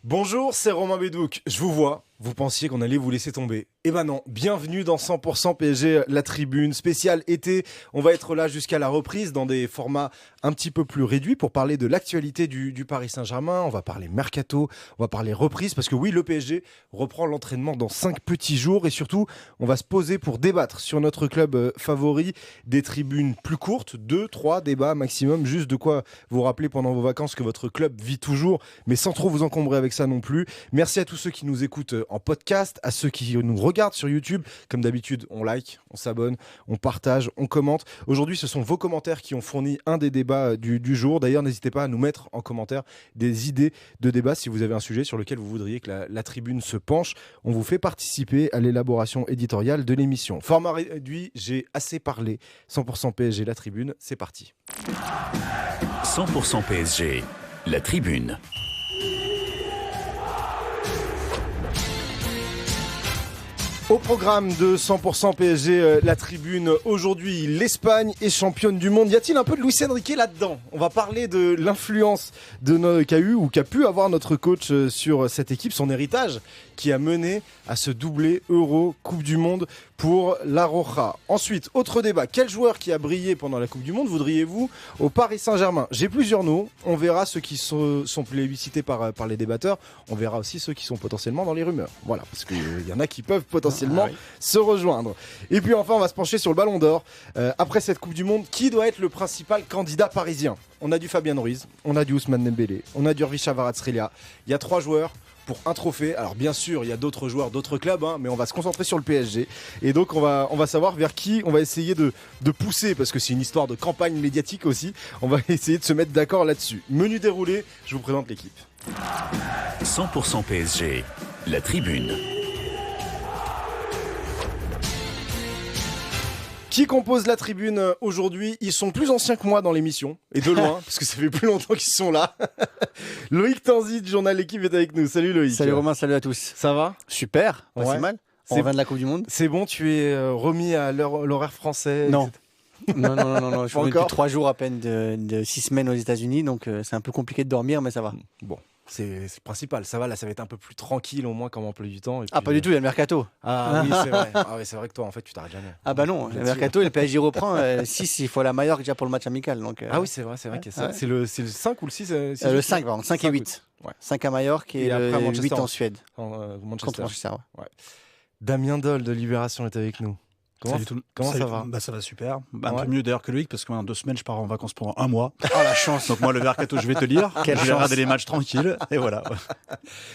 Bonjour, c'est Romain Bédouc. Je vous vois, vous pensiez qu'on allait vous laisser tomber. Eh ben non, bienvenue dans 100% PSG, la tribune spéciale été. On va être là jusqu'à la reprise dans des formats un petit peu plus réduits pour parler de l'actualité du Paris Saint-Germain. On va parler mercato, on va parler reprise parce que oui, le PSG reprend l'entraînement dans 5 petits jours et surtout, on va se poser pour débattre sur notre club favori, des tribunes plus courtes, 2-3 débats maximum, juste de quoi vous rappeler pendant vos vacances que votre club vit toujours, mais sans trop vous encombrer avec ça non plus. Merci à tous ceux qui nous écoutent en podcast, à ceux qui nous regardent sur YouTube. Comme d'habitude, on like, on s'abonne, on partage, on commente. Aujourd'hui, ce sont vos commentaires qui ont fourni un des débats du jour. D'ailleurs, n'hésitez pas à nous mettre en commentaire des idées de débat si vous avez un sujet sur lequel vous voudriez que la tribune se penche. On vous fait participer à l'élaboration éditoriale de l'émission. Format réduit, j'ai assez parlé. 100% PSG, la tribune, c'est parti. 100% PSG, la tribune. Au programme de 100% PSG, la tribune, aujourd'hui, l'Espagne est championne du monde. Y a-t-il un peu de Luis Enrique là-dedans ? On va parler de l'influence qu'a eu ou qu'a pu avoir notre coach sur cette équipe, son héritage qui a mené à ce doublé Euro Coupe du Monde pour la Roja. Ensuite, autre débat, quel joueur qui a brillé pendant la Coupe du Monde voudriez-vous au Paris Saint-Germain ? J'ai plusieurs noms, on verra ceux qui sont plébiscités par les débatteurs, on verra aussi ceux qui sont potentiellement dans les rumeurs. Voilà, parce qu'il y en a qui peuvent potentiellement se rejoindre. Et puis enfin, on va se pencher sur le Ballon d'Or. Après cette Coupe du Monde, qui doit être le principal candidat parisien ? On a du Fabien Ruiz, on a du Ousmane Dembélé, on a du Richard Kvaratskhelia. Il y a 3 joueurs pour un trophée. Alors bien sûr, il y a d'autres joueurs, d'autres clubs, mais on va se concentrer sur le PSG. Et donc on va savoir vers qui on va essayer de pousser, parce que c'est une histoire de campagne médiatique aussi. On va essayer de se mettre d'accord là-dessus. Menu déroulé, je vous présente l'équipe. 100% PSG, la tribune. Qui compose la tribune aujourd'hui ? Ils sont plus anciens que moi dans l'émission, et de loin, parce que ça fait plus longtemps qu'ils sont là. Loïc Tanzi du journal L'équipe est avec nous. Salut Loïc. Salut Romain, salut à tous. Ça va ? Super, pas si mal. On revient de la Coupe du Monde. C'est bon, tu es remis à l'horaire français ? Non. Non, je suis depuis 3 jours à peine de 6 semaines aux États-Unis, donc c'est un peu compliqué de dormir, mais ça va. Bon. C'est le principal, ça va, là ça va être un peu plus tranquille au moins comme emploi du temps. Et puis, pas du tout, il y a le mercato. Ah oui, c'est vrai. Ah oui, c'est vrai que toi en fait tu t'arrêtes jamais. Ah bah non, le mercato et le PSG reprend. 6, il faut la Majorque déjà pour le match amical. Donc, Ah oui, c'est vrai qu'il y a ça. C'est le 5 ou le 6 Le 5, pardon, 5 et 8. Ouais. 5 à Majorque et après, le 8 en Suède. Manchester. Contre Manchester, ouais. Damien Doll de Libération est avec nous. Comment ça va ? Ça va super. Un peu mieux d'ailleurs que Loïc, parce que dans 2 semaines, je pars en vacances pour 1 mois. Oh la chance. Donc moi, le mercato, je vais te lire. Je vais regarder les matchs tranquilles. Et voilà.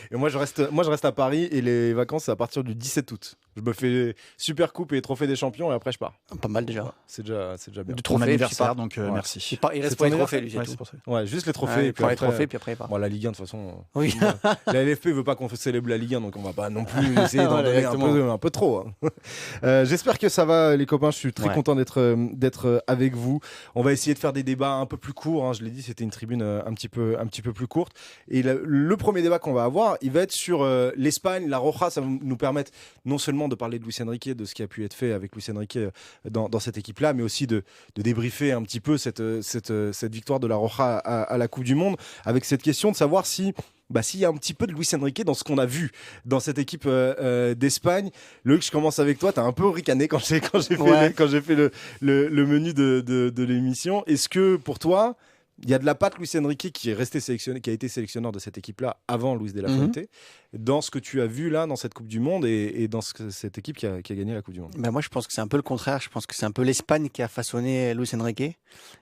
Et moi, je reste à Paris et les vacances, c'est à partir du 17 août. Je me fais Super Coupe et Trophée des Champions et après, je pars. Pas mal déjà. Ouais, c'est déjà bien. Du Ton trophée, anniversaire, donc merci. Il reste pour les trophées, lui, c'est tout. Ouais, juste les trophées. Il prend les trophées, puis après, il part. Bon, la Ligue 1, de toute façon. Oui. La LFP veut pas qu'on célèbre la Ligue 1, donc on va pas non plus essayer d'en donner un peu trop. J'espère que ça va, les copains. Je suis très content d'être avec vous. On va essayer de faire des débats un peu plus courts. Je l'ai dit, c'était une tribune un petit peu plus courte. Et le premier débat qu'on va avoir, il va être sur l'Espagne, la Roja. Ça va nous permettre non seulement de parler de Luis Enrique, de ce qui a pu être fait avec Luis Enrique dans cette équipe-là, mais aussi de débriefer un petit peu cette victoire de la Roja à la Coupe du Monde, avec cette question de savoir s'il y a un petit peu de Luis Enrique dans ce qu'on a vu dans cette équipe d'Espagne. Loïc, je commence avec toi. Tu as un peu ricané quand j'ai fait le menu de l'émission. Est-ce que pour toi, il y a de la patte Luis Enrique qui a été sélectionneur de cette équipe-là avant Luis de la Fuente, dans ce que tu as vu là dans cette Coupe du Monde et dans cette équipe qui a gagné la Coupe du Monde? Moi, je pense que c'est un peu le contraire. Je pense que c'est un peu l'Espagne qui a façonné Luis Enrique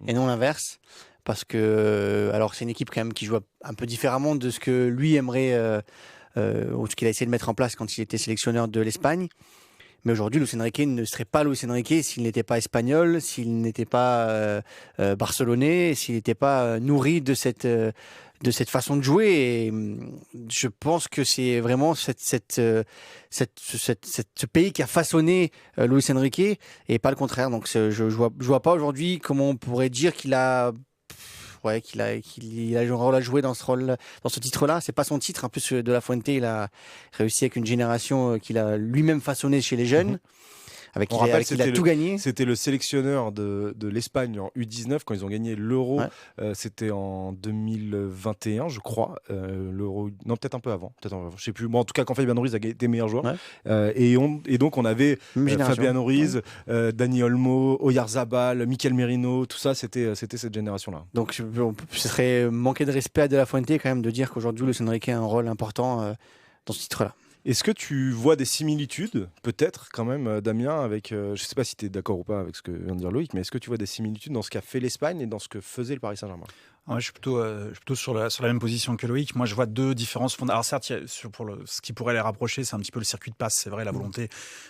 et non l'inverse. Parce que, alors c'est une équipe quand même qui joue un peu différemment de ce que lui aimerait, ou ce qu'il a essayé de mettre en place quand il était sélectionneur de l'Espagne. Mais aujourd'hui, Luis Enrique ne serait pas Luis Enrique s'il n'était pas espagnol, s'il n'était pas barcelonais, s'il n'était pas nourri de cette façon de jouer. Et je pense que c'est vraiment ce pays qui a façonné Luis Enrique et pas le contraire. Donc je vois pas aujourd'hui comment on pourrait dire qu'il a un rôle à jouer dans ce titre-là. C'est pas son titre. En plus, De La Fuente, il a réussi avec une génération qu'il a lui-même façonnée chez les jeunes. avec On rappelle, il a tout gagné. C'était le sélectionneur de l'Espagne en U19 quand ils ont gagné l'Euro. C'était en 2021, je crois. L'Euro, non, peut-être un peu avant. Je sais plus. Bon, en tout cas, quand Fabian Ruiz a été meilleur joueur. Et donc, on avait Fabian Ruiz, Dani Olmo, Oyarzabal, Mikel Merino, tout ça, c'était cette génération-là. Donc, ce serait manquer de respect à De La Fuente quand même de dire qu'aujourd'hui, Luis Enrique a un rôle important dans ce titre-là. Est-ce que tu vois des similitudes, peut-être quand même, Damien, avec, je ne sais pas si tu es d'accord ou pas avec ce que vient de dire Loïc, mais est-ce que tu vois des similitudes dans ce qu'a fait l'Espagne et dans ce que faisait le Paris Saint-Germain ? Je suis plutôt sur la même position que Loïc. Moi, je vois deux différences fondamentales. Alors certes, ce qui pourrait les rapprocher, c'est un petit peu le circuit de passe. C'est vrai, la volonté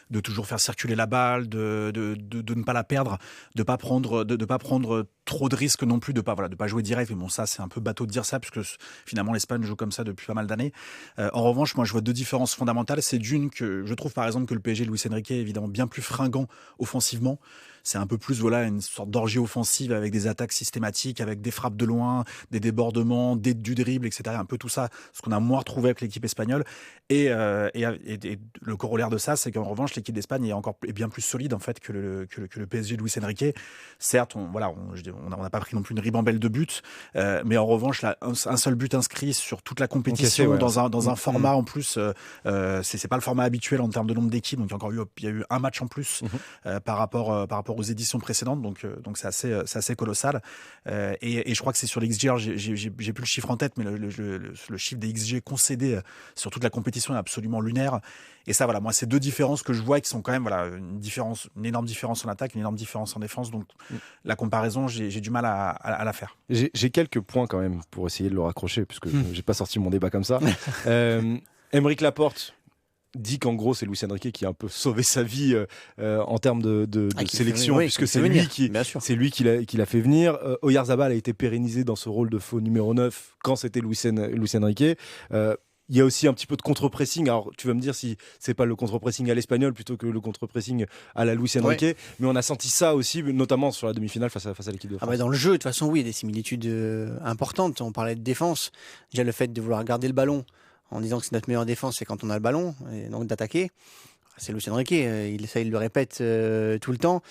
de toujours faire circuler la balle, de ne pas la perdre, de pas prendre trop de risques non plus, de pas jouer direct. Mais bon, ça, c'est un peu bateau de dire ça, puisque finalement, l'Espagne joue comme ça depuis pas mal d'années. En revanche, moi, je vois deux différences fondamentales. C'est d'une que je trouve, par exemple, que le PSG de Luis Enrique est évidemment bien plus fringant offensivement. C'est un peu plus une sorte d'orgie offensive avec des attaques systématiques, avec des frappes de loin, des débordements, du dribble, etc. Un peu tout ça, ce qu'on a moins retrouvé avec l'équipe espagnole. Et le corollaire de ça, c'est qu'en revanche, l'équipe d'Espagne est bien plus solide en fait que le PSG de Luis Enrique. Certes, on n'a pas pris non plus une ribambelle de buts, mais en revanche, là, un seul but inscrit sur toute la compétition dans un format en plus. C'est pas le format habituel en termes de nombre d'équipes. Donc il y a eu un match en plus par rapport aux éditions précédentes, donc c'est assez colossal. Et je crois que c'est sur les XG, j'ai plus le chiffre en tête, mais le chiffre des XG concédés sur toute la compétition est absolument lunaire. Et ça, moi, c'est deux différences que je vois qui sont quand même une énorme différence en attaque, une énorme différence en défense. Donc la comparaison, j'ai du mal à la faire. J'ai quelques points quand même pour essayer de le raccrocher, puisque j'ai pas sorti mon débat comme ça. Aymeric Laporte dit qu'en gros c'est Luis Enrique qui a un peu sauvé sa vie en termes de sélection, puisque c'est lui qui l'a fait venir. Oyarzabal a été pérennisé dans ce rôle de faux numéro 9 quand c'était Luis Enrique. Il y a aussi un petit peu de contre-pressing. Alors, tu vas me dire si c'est pas le contre-pressing à l'espagnol plutôt que le contre-pressing à la Luis Enrique. Mais on a senti ça aussi, notamment sur la demi-finale face à l'équipe de France. Dans le jeu, de toute façon, oui, il y a des similitudes importantes. On parlait de défense. Déjà, le fait de vouloir garder le ballon en disant que c'est notre meilleure défense, c'est quand on a le ballon, et donc d'attaquer. C'est Luis Enrique, il le répète tout le temps.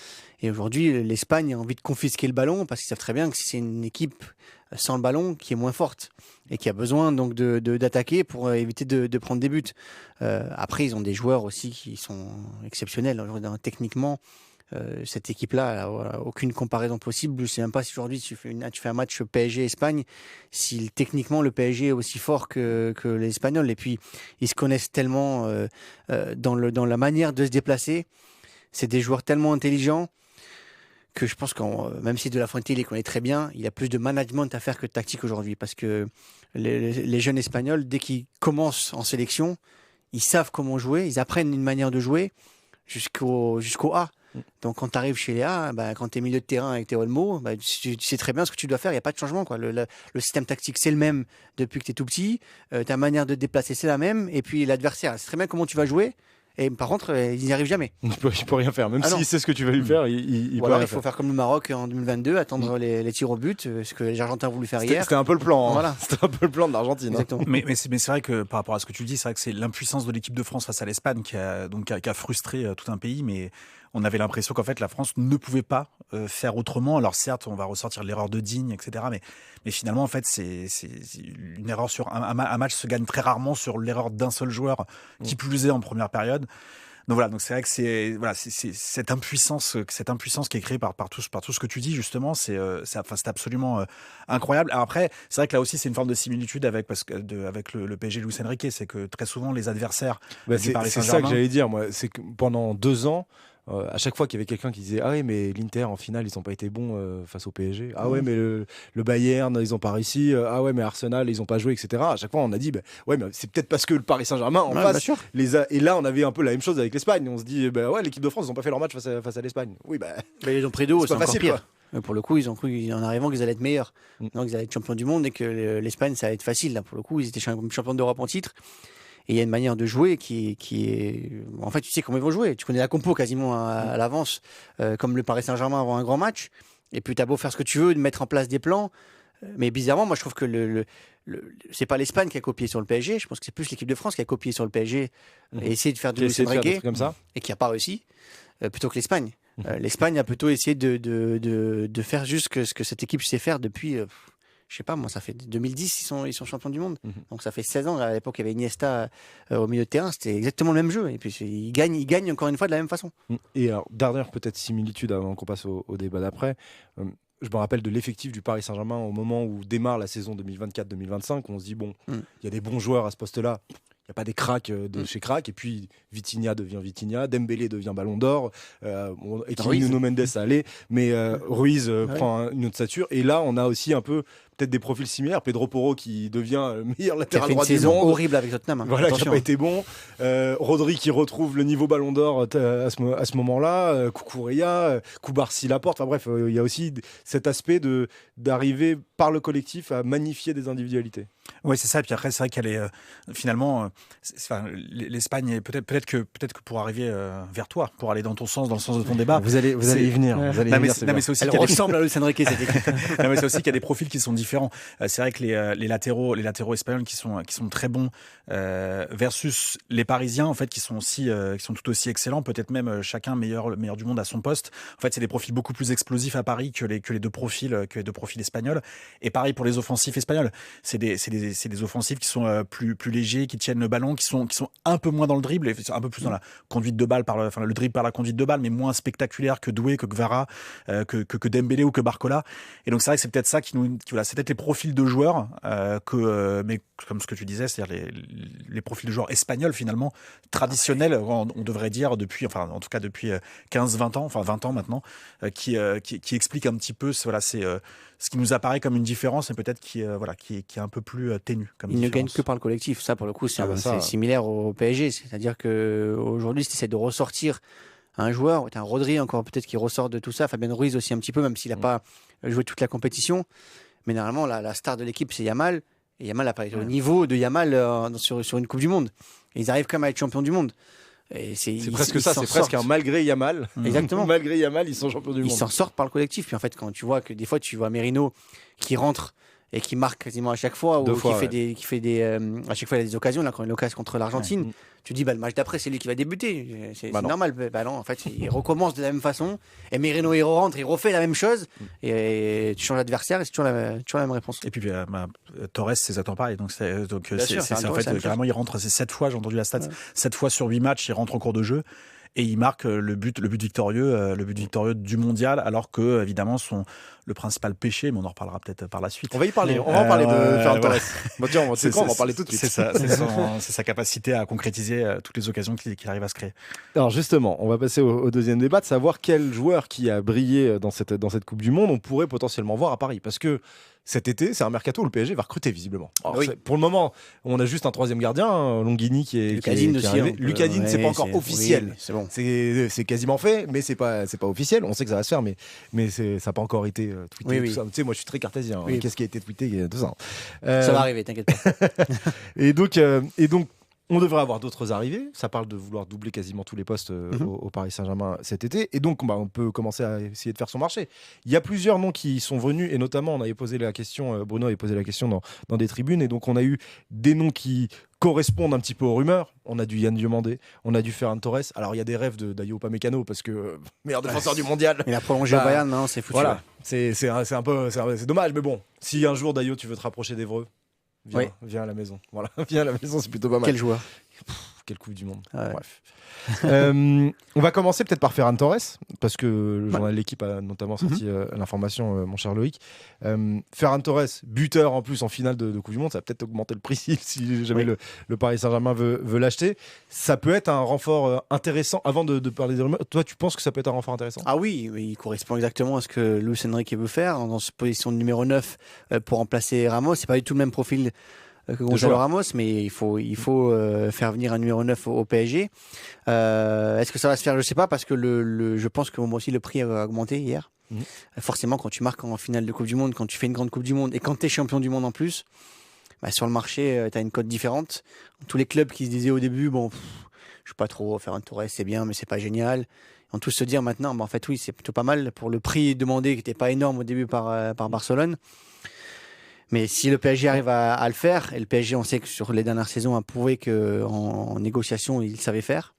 Et aujourd'hui, l'Espagne a envie de confisquer le ballon parce qu'ils savent très bien que c'est une équipe sans le ballon qui est moins forte et qui a besoin donc d'attaquer pour éviter de prendre des buts. Après, ils ont des joueurs aussi qui sont exceptionnels. Techniquement, cette équipe-là n'a aucune comparaison possible. Je ne sais même pas si aujourd'hui tu fais un match PSG-Espagne, si techniquement le PSG est aussi fort que les Espagnols. Et puis, ils se connaissent tellement dans la manière de se déplacer. C'est des joueurs tellement intelligents que je pense que même si De La Fuente les connaît très bien, il a plus de management à faire que de tactique aujourd'hui. Parce que les jeunes Espagnols, dès qu'ils commencent en sélection, ils savent comment jouer, ils apprennent une manière de jouer jusqu'au A. Donc quand tu arrives chez les A, quand tu es milieu de terrain avec tes Olmo, tu sais très bien ce que tu dois faire, il n'y a pas de changement. Le système tactique, c'est le même depuis que tu es tout petit, ta manière de te déplacer, c'est la même, et puis l'adversaire, c'est très bien comment tu vas jouer, et par contre, il n'y arrive jamais. Il peut rien faire, même s'il sait ce que tu vas lui faire, il peut rien il faut faire comme le Maroc en 2022, attendre les tirs au but, ce que les Argentins ont voulu faire hier. C'était un peu le plan, C'était un peu le plan de l'Argentine. Mais c'est vrai que par rapport à ce que tu dis, c'est vrai que c'est l'impuissance de l'équipe de France face à l'Espagne qui a frustré tout un pays, mais on avait l'impression qu'en fait la France ne pouvait pas faire autrement. Alors certes, on va ressortir l'erreur de Digne, etc. Mais finalement, en fait, c'est une erreur sur un match se gagne très rarement sur l'erreur d'un seul joueur, qui plus est en première période. Donc c'est vrai que c'est cette impuissance qui est créée par tout ce que tu dis justement, c'est absolument incroyable. Alors après, c'est vrai que là aussi c'est une forme de similitude avec le PSG de Luis Enrique, c'est que très souvent les adversaires du Paris Saint-Germain, c'est ça que j'allais dire moi, c'est que pendant 2 ans, à chaque fois qu'il y avait quelqu'un qui disait mais l'Inter en finale ils n'ont pas été bons face au PSG, mais le Bayern ils n'ont pas réussi, mais Arsenal ils n'ont pas joué, etc. À chaque fois on a dit mais c'est peut-être parce que le Paris Saint-Germain en face et là on avait un peu la même chose avec l'Espagne, on se dit l'équipe de France ils n'ont pas fait leur match face à l'Espagne, mais ils ont pris 2, c'est pas facile, encore pire. Pour le coup, ils ont cru en arrivant qu'ils allaient être meilleurs, donc ils allaient être champions du monde et que l'Espagne ça allait être facile. Là pour le coup ils étaient champions d'Europe en titre. Et il y a une manière de jouer qui est... En fait, tu sais comment ils vont jouer. Tu connais la compo quasiment à l'avance, comme le Paris Saint-Germain avant un grand match. Et puis, tu as beau faire ce que tu veux, de mettre en place des plans. Mais bizarrement, moi, je trouve que c'est pas l'Espagne qui a copié sur le PSG. Je pense que c'est plus l'équipe de France qui a copié sur le PSG et essayé de faire du Luis Enrique, comme ça. et qui n'a pas réussi. plutôt que l'Espagne. L'Espagne a plutôt essayé de faire juste ce que cette équipe sait faire depuis, je sais pas moi, ça fait 2010, ils sont champions du monde. Donc ça fait 16 ans, à l'époque il y avait Iniesta au milieu de terrain, c'était exactement le même jeu. Et puis ils gagnent encore une fois de la même façon. Et alors, dernière peut-être similitude avant qu'on passe au débat d'après. Je me rappelle de l'effectif du Paris Saint-Germain au moment où démarre la saison 2024-2025. On se dit, bon, il y a des bons joueurs à ce poste-là. Il n'y a pas des cracks de chez crack. Et puis, Vitinha devient Vitinha. Dembélé devient Ballon d'Or. Et Nuno Mendes a allé. Mais Ruiz prend une autre stature. Et là, on a aussi un peu peut-être des profils similaires. Pedro Porro qui devient le meilleur latéral droit du monde. Une saison horrible avec Tottenham. Voilà, qui n'a pas été bon. Rodri qui retrouve le niveau Ballon d'Or à ce moment-là. Cucurella, Koubarsi Laporte. Enfin bref, il y a aussi cet aspect d'arriver par le collectif à magnifier des individualités. Oui, c'est ça. Et puis après, c'est vrai qu'elle est finalement, l'Espagne est peut-être que pour arriver vers toi, pour aller dans ton sens, dans le sens de ton débat. Vous allez y venir. Mais c'est aussi elle ressemble à Luis Enrique cette équipe. Non, mais c'est aussi qu'il y a des profils qui sont différents. C'est vrai que les latéraux espagnols qui sont très bons versus les Parisiens en fait qui sont tout aussi excellents, peut-être même chacun meilleur du monde à son poste. En fait, c'est des profils beaucoup plus explosifs à Paris que les deux profils espagnols. Et pareil pour les offensifs espagnols. C'est des offensifs qui sont plus légers, qui tiennent le ballon, qui sont un peu moins dans le dribble, et un peu plus dans la conduite de balle le dribble par la conduite de balle, mais moins spectaculaire que Doué, que Kvara, que Dembélé ou que Barcola. Et donc c'est vrai que c'est peut-être ça c'est peut-être les profils de joueurs mais comme ce que tu disais, c'est-à-dire les profils de joueurs espagnols finalement traditionnels, on devrait dire depuis 15-20 ans, enfin 20 ans maintenant, qui expliquent un petit peu ce qui nous apparaît comme une différence, mais peut-être qui est un peu plus ténue. Ils ne gagnent que par le collectif. Ça, pour le coup, c'est similaire au PSG. C'est-à-dire qu'aujourd'hui, si tu essaies de ressortir un joueur, un Rodri encore peut-être qui ressort de tout ça, Fabien Ruiz aussi un petit peu, même s'il n'a pas joué toute la compétition. Mais normalement, la star de l'équipe, c'est Yamal. Et Yamal n'a pas été au niveau de Yamal sur une Coupe du Monde. Et ils arrivent quand même à être champions du monde. Et c'est presque ça, c'est presque un malgré Yamal. Exactement. Malgré Yamal, ils sont champions du monde. Ils s'en sortent par le collectif. Puis en fait, quand tu vois que des fois, tu vois Merino qui rentre et qui marque quasiment à chaque fois, à chaque fois il a des occasions. Là, quand il a l'occasion contre l'Argentine, tu dis le match d'après, c'est lui qui va débuter. C'est normal. Non, en fait, il recommence de la même façon. Et Merino, il rentre, il refait la même chose. Et tu changes d'adversaire et c'est toujours la même réponse. Et puis Torres, c'est attend pas. Et donc c'est en fait carrément, il rentre 7 fois. J'ai entendu la stat. 7 fois sur 8 matchs, il rentre en cours de jeu. Et il marque le but victorieux du mondial, alors que évidemment le principal péché, mais on en reparlera peut-être par la suite. On va y parler. On va en parler de Ferran Torres. Bon, tiens, on va en parler tout de suite. C'est ça, c'est sa capacité à concrétiser toutes les occasions qu'il arrive à se créer. Alors justement, on va passer au deuxième débat, de savoir quel joueur qui a brillé dans cette Coupe du Monde on pourrait potentiellement voir à Paris, parce que cet été, c'est un mercato où le PSG va recruter visiblement. Alors, pour le moment, on a juste un troisième gardien, Longini qui est arrivé. Lucadine, c'est pas encore officiel. C'est bon. C'est quasiment fait, mais c'est pas officiel. On sait que ça va se faire, mais ça n'a pas encore été tweeté. Tout ça. Tu sais, moi, je suis très cartésien. Qu'est-ce qui a été tweeté, tout ça. Ça va arriver, t'inquiète pas. et donc, on devrait avoir d'autres arrivées. Ça parle de vouloir doubler quasiment tous les postes au Paris Saint-Germain cet été. Et donc, on peut commencer à essayer de faire son marché. Il y a plusieurs noms qui sont venus, et notamment, on avait posé la question, Bruno avait posé la question dans des tribunes, et donc on a eu des noms qui correspondent un petit peu aux rumeurs. On a du Yann Diomandé, on a du Ferran Torres. Alors, il y a des rêves d'Ayo Upamecano, parce que meilleur défenseur du mondial. Il a prolongé au Bayern, non, c'est foutu. Voilà, c'est dommage, mais bon, si un jour, Dayo, tu veux te rapprocher d'Evreux, viens à la maison. Voilà, viens à la maison, c'est plutôt pas mal. Quel joueur. Quelle Coupe du Monde. Bref. On va commencer peut-être par Ferran Torres, parce que le journal de l'équipe a notamment sorti l'information, mon cher Loïc. Ferran Torres, buteur en plus en finale de Coupe du Monde, ça va peut-être augmenter le prix si jamais le Paris Saint-Germain veut l'acheter. Ça peut être un renfort intéressant. Avant de parler des rumeurs, toi, tu penses que ça peut être un renfort intéressant ? Ah oui, il correspond exactement à ce que Luis Enrique veut faire dans cette position de numéro 9 pour remplacer Ramos. C'est pas du tout le même profil que Gonzalo Ramos, mais il faut faire venir un numéro 9 au PSG. Est-ce que ça va se faire ? Je ne sais pas, parce que je pense que moi aussi le prix a augmenté hier. Forcément, quand tu marques en finale de Coupe du Monde, quand tu fais une grande Coupe du Monde et quand tu es champion du monde en plus, sur le marché, tu as une cote différente. Tous les clubs qui se disaient au début, je ne suis pas trop, Ferran Torres c'est bien, mais c'est pas génial. Ils vont tous se dire maintenant, en fait oui, c'est plutôt pas mal pour le prix demandé qui n'était pas énorme au début par Barcelone. Mais si le PSG arrive à le faire, et le PSG, on sait que sur les dernières saisons, a prouvé qu'en négociation, il savait faire,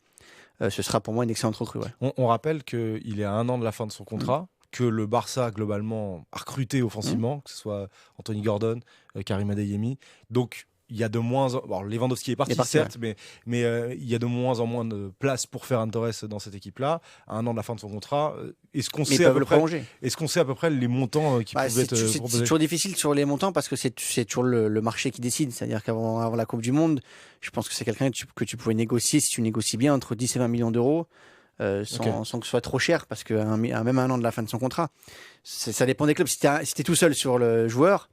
ce sera pour moi une excellente recrue. Ouais. On rappelle qu'il est à 1 an de la fin de son contrat, que le Barça, globalement, a recruté offensivement, que ce soit Anthony Gordon, Karim Adeyemi. Donc, il y a de moins en... Bon, Lewandowski est parti, certes, mais il y a de moins en moins de place pour Ferran Torres dans cette équipe-là. À 1 an de la fin de son contrat, est-ce qu'on sait à peu près les montants qui pouvaient être proposés ? C'est toujours difficile sur les montants parce que c'est toujours le marché qui décide. C'est-à-dire qu'avant la Coupe du Monde, je pense que c'est quelqu'un que tu pouvais négocier, si tu négocies bien, entre 10 et 20 millions d'euros. Sans que ce soit trop cher, parce que même 1 an de la fin de son contrat, ça dépend des clubs. Si t'es tout seul sur le joueur,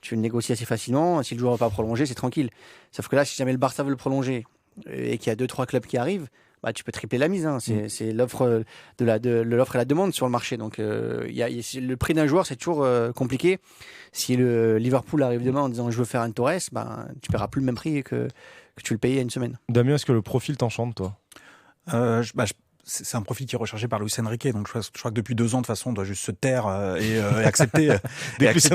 tu le négocies assez facilement. Si le joueur ne va pas prolonger, c'est tranquille. Sauf que là, si jamais le Barça veut le prolonger et qu'il y a 2-3 clubs qui arrivent, bah, tu peux tripler la mise. Hein. C'est l'offre l'offre et la demande sur le marché. Donc, le prix d'un joueur, c'est toujours compliqué. Si le Liverpool arrive demain en disant je veux faire un Torres, bah, tu paieras plus le même prix que tu le payais il y a une semaine. Damien, est-ce que le profil t'enchante, toi ? C'est un profil qui est recherché par Luis Enrique, donc je crois que depuis 2 ans de toute façon on doit juste se taire et accepter, plus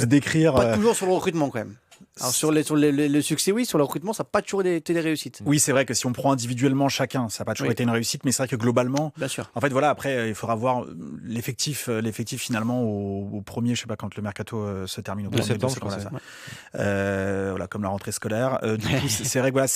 d'écrire. Pas toujours sur le recrutement quand même. Alors sur le succès, oui, sur le recrutement, ça n'a pas toujours été des réussites. Oui, c'est vrai que si on prend individuellement chacun, ça n'a pas toujours été une réussite, mais c'est vrai que globalement, bien sûr. En fait, voilà, après, il faudra voir l'effectif finalement au premier, je sais pas quand le mercato se termine au 1er septembre, voilà, comme la rentrée scolaire. Du coup, c'est vrai que voilà,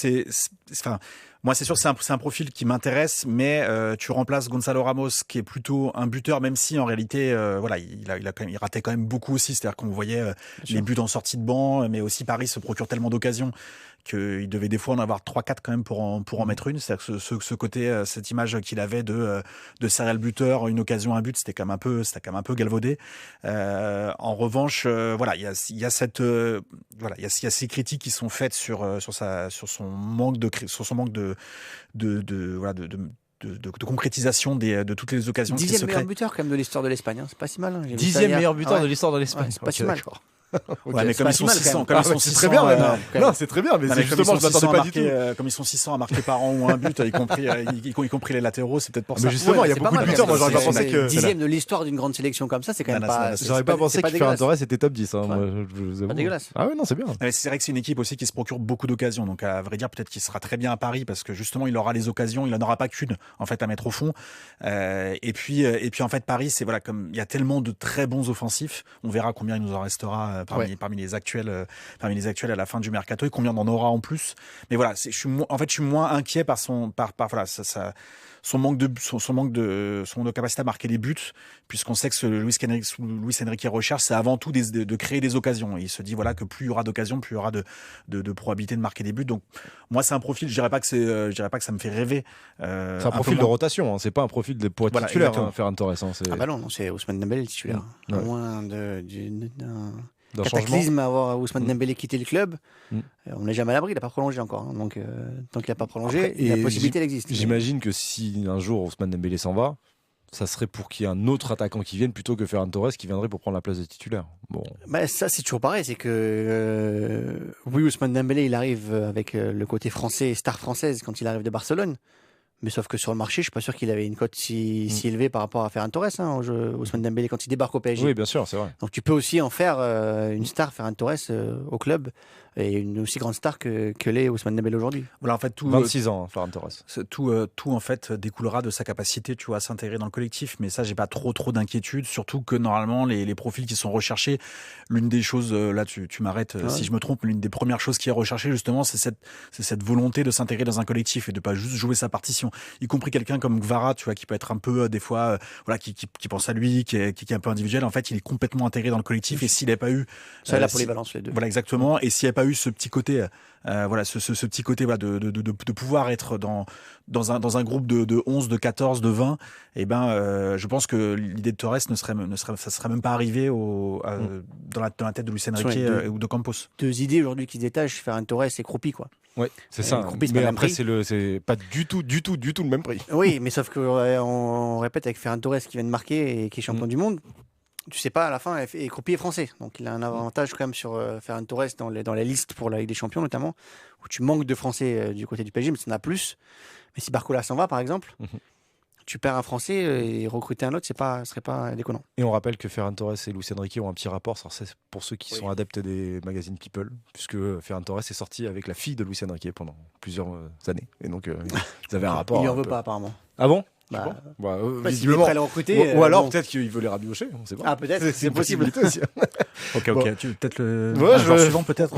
enfin. Moi, c'est sûr que c'est un profil qui m'intéresse, mais tu remplaces Gonzalo Ramos, qui est plutôt un buteur, même si en réalité, voilà, il ratait quand même beaucoup aussi. C'est-à-dire qu'on voyait les buts en sortie de banc, mais aussi Paris se procure tellement d'occasions qu'il devait des fois en avoir 3-4 quand même pour en mettre une. C'est-à-dire que ce côté, cette image qu'il avait de serial buteur, une occasion, un but, c'était quand même un peu galvaudé. En revanche, voilà, il y a ces critiques qui sont faites sur son manque de concrétisation de toutes les occasions qui se créent. 10e meilleur buteur quand même de l'histoire de l'Espagne, hein. C'est pas si mal. Hein. 10e meilleur buteur de l'histoire de l'Espagne. C'est pas si mal. Ouais, mais comme ils sont 600, c'est très bien. Non, c'est très bien, mais c'est justement, je m'attendais pas du tout. Comme ils sont 600 à marquer par an ou un but, y compris les latéraux, c'est peut-être pour ça. Mais justement, il y a beaucoup de buteurs. Moi, j'aurais pas pensé que 10e de l'histoire d'une grande sélection comme ça, c'est quand même pas. J'aurais pas pensé que Ferran Torres était top 10. Pas dégueulasse. Ah ouais, non, c'est bien. C'est vrai que c'est une équipe aussi qui se procure beaucoup d'occasions. Donc, à vrai dire, peut-être qu'il sera très bien à Paris parce que justement, il aura les occasions. Il en aura pas qu'une, en fait, à mettre au fond. Et puis, en fait, Paris, c'est voilà, comme il y a tellement de très bons offensifs. On verra combien il nous en restera parmi les actuels à la fin du mercato et combien on en aura en plus. Mais voilà, je suis moins inquiet par son manque de capacité à marquer des buts, puisqu'on sait que ce Luis Enrique recherche, c'est avant tout de créer des occasions. Et il se dit voilà que plus il y aura d'occasions, plus il y aura de probabilité de marquer des buts. Donc moi, c'est un profil, je dirais pas que ça me fait rêver. C'est un profil de rotation, hein. C'est pas un profil pour être titulaire, Ferran Torres. Ah bah non, c'est Ousmane Dembélé le titulaire. À moins d'un changement. Cataclysme à avoir Ousmane Dembélé quitter le club, on n'est jamais à l'abri, il n'a pas prolongé encore. Hein. Donc tant qu'il n'a pas prolongé, la possibilité elle existe. J'imagine que si un jour Ousmane Dembélé s'en va, ça serait pour qu'il y ait un autre attaquant qui vienne plutôt que Ferran Torres qui viendrait pour prendre la place de titulaire. Bon. Bah, ça c'est toujours pareil, c'est que oui, Ousmane Dembélé il arrive avec le côté français, star française quand il arrive de Barcelone. Mais sauf que sur le marché, je suis pas sûr qu'il avait une cote si élevée par rapport à Ferran Torres, hein, Ousmane Dembélé quand il débarque au PSG. Oui, bien sûr, c'est vrai. Donc tu peux aussi en faire une star, Ferran Torres au club, et une aussi grande star que l'est Ousmane Dembélé aujourd'hui. Voilà, en fait, 26 ans, Ferran Torres. Tout en fait découlera de sa capacité, tu vois, à s'intégrer dans le collectif. Mais ça, j'ai pas trop d'inquiétude, surtout que normalement les profils qui sont recherchés, l'une des choses là, tu m'arrêtes si je me trompe, l'une des premières choses qui est recherchée justement, c'est cette volonté de s'intégrer dans un collectif et de pas juste jouer sa partition. Y compris quelqu'un comme Gvara, tu vois, qui peut être un peu des fois, voilà, qui pense à lui, qui est un peu individuel. En fait, il est complètement intégré dans le collectif. Et s'il n'a pas eu ça, la polyvalence les deux. Voilà, exactement. Et s'il n'y a pas eu ce petit côté, voilà, ce petit côté, voilà, de pouvoir être dans un groupe de 11, de 14, de 20, et ben, je pense que l'idée de Torres ça serait même pas arrivé dans la tête de Luis Enrique ou de Campos. 2 idées aujourd'hui qui se détachent, Ferran Torres et Kroupi, quoi. Ouais, c'est ça. Mais après, c'est pas du tout le même prix. Oui, mais sauf qu'on répète avec Ferran Torres qui vient de marquer et qui est champion du monde. Tu sais pas à la fin, et Kroupi est français, donc il a un avantage quand même sur Ferran Torres dans les listes pour la Ligue des Champions notamment, où tu manques de Français du côté du PSG, mais tu en as plus. Mais si Barcola s'en va par exemple, tu perds un Français et recruter un autre, serait pas déconnant. Et on rappelle que Ferran Torres et Luis Enrique ont un petit rapport. Alors c'est pour ceux qui sont adeptes des magazines People, puisque Ferran Torres est sorti avec la fille de Luis Enrique pendant plusieurs années. Et donc, ils avaient un rapport. Il lui en veut pas, apparemment. Ah bon? Visiblement. Prêt à le recruter, ou alors peut-être qu'il veut les rabiocher, on sait pas. Ah, peut-être, c'est possible. Aussi. Ok, Bon. Tu veux peut-être le joueur suivant, peut-être,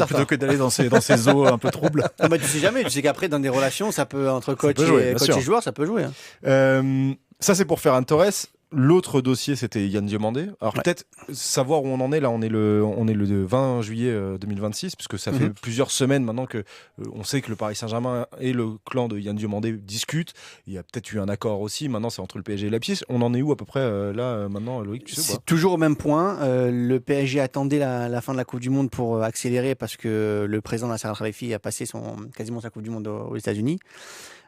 plutôt que d'aller dans ces eaux un peu troubles. Tu sais jamais, tu sais qu'après, dans des relations, ça peut, entre coach jouer, et joueur, ça peut jouer. Hein. Ça, c'est pour Ferran Torres. L'autre dossier, c'était Yann Diomandé. Alors peut-être savoir où on en est. Là, on est le 20 juillet 2026, puisque ça fait plusieurs semaines maintenant que on sait que le Paris Saint-Germain et le clan de Yann Diomandé discutent. Il y a peut-être eu un accord aussi. Maintenant, c'est entre le PSG et Leipzig. On en est où à peu près là maintenant, Loïc, tu sais C'est toujours au même point. Le PSG attendait la fin de la Coupe du Monde pour accélérer parce que le président Nasser Al-Khelaifi a passé quasiment sa Coupe du Monde aux États-Unis.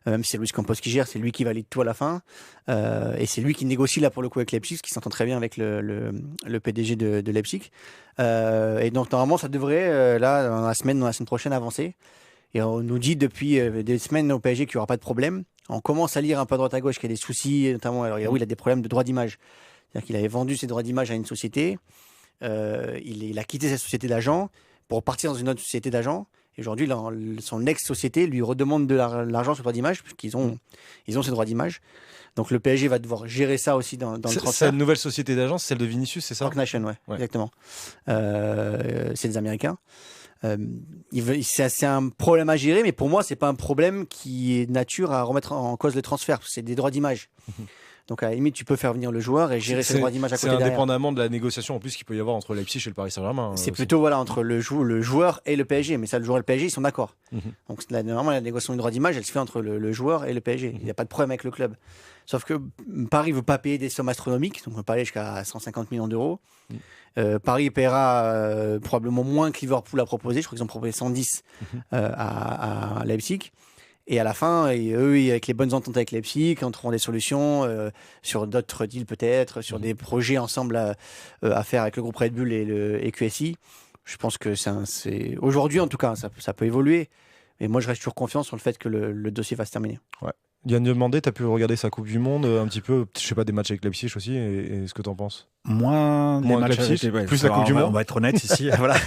Même si c'est Luis Campos qui gère, c'est lui qui valide tout à la fin. Et c'est lui qui négocie là pour le coup avec Leipzig, qui s'entend très bien avec le PDG de Leipzig. Et donc normalement, ça devrait, dans la semaine prochaine, avancer. Et on nous dit depuis des semaines au PSG qu'il n'y aura pas de problème. On commence à lire un peu à droite à gauche qu'il y a des soucis, notamment, alors il a des problèmes de droit d'image. C'est-à-dire qu'il avait vendu ses droits d'image à une société. Il a quitté sa société d'agent pour partir dans une autre société d'agent. Et aujourd'hui, son ex-société lui redemande de l'argent sur le droit d'image, puisqu'ils ont ces droits d'image. Donc le PSG va devoir gérer ça aussi dans le transfert. C'est une nouvelle société d'agence, celle de Vinicius, c'est ça? Rock Nation, ouais, exactement. C'est des Américains. C'est un problème à gérer, mais pour moi, c'est pas un problème qui est de nature à remettre en cause le transfert. C'est des droits d'image. Donc à la limite, tu peux faire venir le joueur et gérer ses droits d'image à côté derrière. C'est indépendamment de la négociation en plus qu'il peut y avoir entre Leipzig et le Paris Saint-Germain. C'est plutôt entre le joueur et le PSG. Mais ça, le joueur et le PSG, ils sont d'accord. Donc normalement, la négociation du droit d'image, elle se fait entre le joueur et le PSG. Il n'y a pas de problème avec le club. Sauf que Paris ne veut pas payer des sommes astronomiques. Donc on peut aller jusqu'à 150 millions d'euros. Paris paiera probablement moins que Liverpool a proposé. Je crois qu'ils ont proposé 110 à Leipzig. Et à la fin, eux, avec les bonnes ententes avec Leipzig, on trouvera des solutions sur d'autres deals peut-être, sur des projets ensemble à faire avec le groupe Red Bull et QSI. Je pense que c'est aujourd'hui, en tout cas, ça peut évoluer. Mais moi, je reste toujours confiant sur le fait que le dossier va se terminer. Ouais. Yann Diomandé, tu as pu regarder sa Coupe du Monde un petit peu, je sais pas, des matchs avec Leipzig aussi, et ce que tu en penses? Moins des matchs avec Leipzig, plus la Coupe du Monde. On va être honnête ici. Voilà.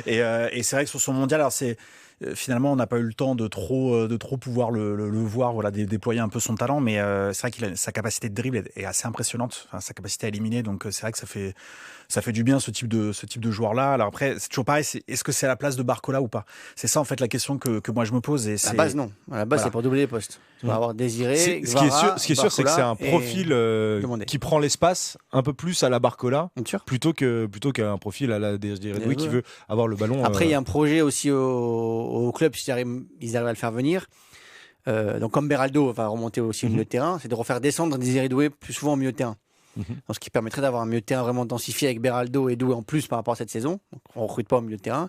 Et c'est vrai que sur son mondial, alors finalement, on n'a pas eu le temps de trop pouvoir le voir, voilà, déployer un peu son talent, mais c'est vrai que sa capacité de dribble est assez impressionnante, enfin, sa capacité à éliminer, donc c'est vrai que ça fait du bien ce type de joueur-là. Alors après, c'est toujours pareil, est-ce que c'est à la place de Barcola ou pas? C'est ça en fait la question que moi je me pose. Et à la base, non. À la base, c'est pour doubler les postes. Tu vas avoir Désiré, ce qui est sûr, c'est que c'est un profil qui prend l'espace un peu plus à la Barcola, plutôt qu'un profil à la Désiré qui veut avoir le ballon. Après, il y a un projet aussi au club, s'ils arrivent à le faire venir. Donc comme Beraldo va remonter aussi au milieu de terrain, c'est de refaire descendre Désiré Doué plus souvent au milieu de terrain. Donc, ce qui permettrait d'avoir un milieu de terrain vraiment densifié avec Beraldo et Doué en plus par rapport à cette saison. Donc, on ne recrute pas au milieu de terrain.